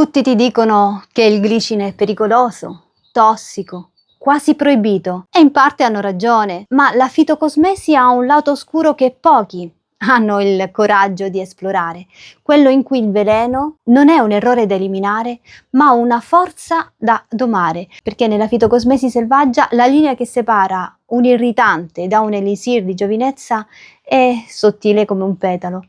Tutti ti dicono che il glicine è pericoloso, tossico, quasi proibito e in parte hanno ragione, ma la fitocosmesi ha un lato oscuro che pochi hanno il coraggio di esplorare, quello in cui il veleno non è un errore da eliminare, ma una forza da domare, perché nella fitocosmesi selvaggia la linea che separa un irritante da un elisir di giovinezza è sottile come un petalo.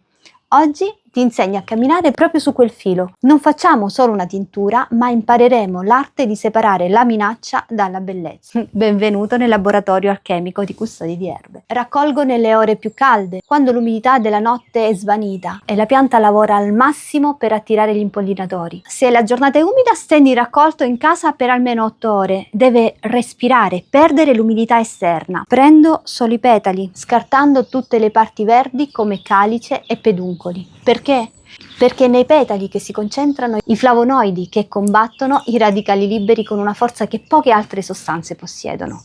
Oggi ti insegno a camminare proprio su quel filo. Non facciamo solo una tintura, ma impareremo l'arte di separare la minaccia dalla bellezza. Benvenuto nel laboratorio alchemico di Custodi di Erbe. Raccolgo nelle ore più calde, quando l'umidità della notte è svanita e la pianta lavora al massimo per attirare gli impollinatori. Se la giornata è umida, stendi il raccolto in casa per almeno 8 ore. Deve respirare, perdere l'umidità esterna. Prendo solo i petali, scartando tutte le parti verdi come calice e peduncoli. Perché? Perché nei petali che si concentrano i flavonoidi che combattono i radicali liberi con una forza che poche altre sostanze possiedono.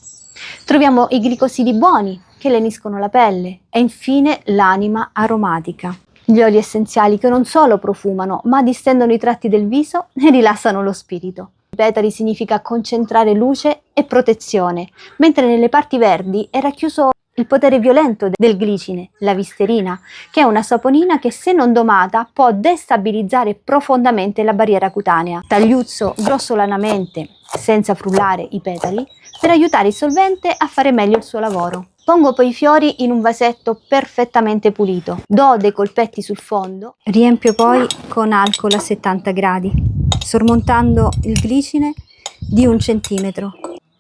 Troviamo i glicosidi buoni che leniscono la pelle e infine l'anima aromatica. Gli oli essenziali che non solo profumano ma distendono i tratti del viso e rilassano lo spirito. I petali significa concentrare luce e protezione, mentre nelle parti verdi è racchiuso il potere violento del glicine, la visterina, che è una saponina che se non domata può destabilizzare profondamente la barriera cutanea. Tagliuzzo grossolanamente, senza frullare i petali, per aiutare il solvente a fare meglio il suo lavoro. Pongo poi i fiori in un vasetto perfettamente pulito, do dei colpetti sul fondo, riempio poi con alcol a 70 gradi, sormontando il glicine di 1 centimetro.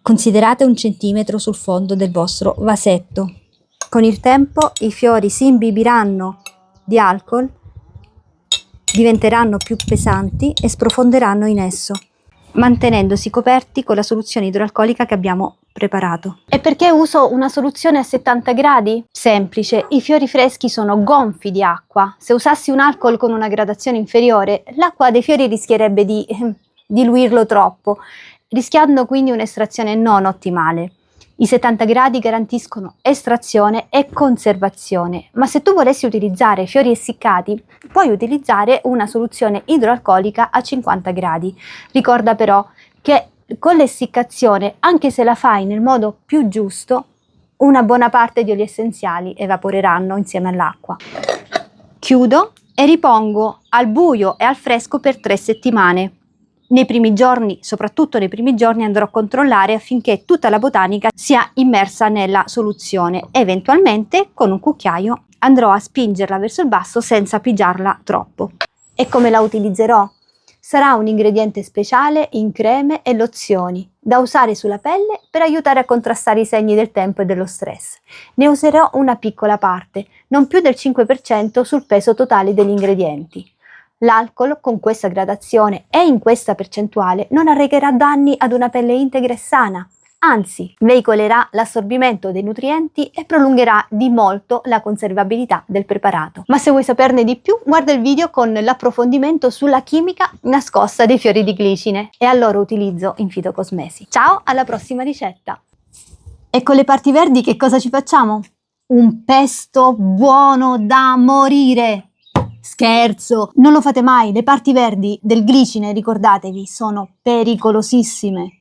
Considerate 1 centimetro sul fondo del vostro vasetto. Con il tempo i fiori si imbibiranno di alcol, diventeranno più pesanti e sprofonderanno in esso, mantenendosi coperti con la soluzione idroalcolica che abbiamo preparato. E perché uso una soluzione a 70 gradi? Semplice, i fiori freschi sono gonfi di acqua. Se usassi un alcol con una gradazione inferiore, l'acqua dei fiori rischierebbe di diluirlo troppo, rischiando quindi un'estrazione non ottimale. I 70 gradi garantiscono estrazione e conservazione, ma se tu volessi utilizzare fiori essiccati, puoi utilizzare una soluzione idroalcolica a 50 gradi. Ricorda però che con l'essiccazione, anche se la fai nel modo più giusto, una buona parte di oli essenziali evaporeranno insieme all'acqua. Chiudo e ripongo al buio e al fresco per 3 settimane. Nei primi giorni, soprattutto nei primi giorni, andrò a controllare affinché tutta la botanica sia immersa nella soluzione. Eventualmente, con un cucchiaio, andrò a spingerla verso il basso senza pigiarla troppo. E come la utilizzerò? Sarà un ingrediente speciale in creme e lozioni, da usare sulla pelle per aiutare a contrastare i segni del tempo e dello stress. Ne userò una piccola parte, non più del 5% sul peso totale degli ingredienti. L'alcol con questa gradazione e in questa percentuale non arrecherà danni ad una pelle integra e sana, anzi veicolerà l'assorbimento dei nutrienti e prolungherà di molto la conservabilità del preparato. Ma se vuoi saperne di più, guarda il video con l'approfondimento sulla chimica nascosta dei fiori di glicine e al loro utilizzo in fitocosmesi. Ciao, alla prossima ricetta! E con le parti verdi che cosa ci facciamo? Un pesto buono da morire! Scherzo, non lo fate mai, le parti verdi del glicine, ricordatevi, sono pericolosissime.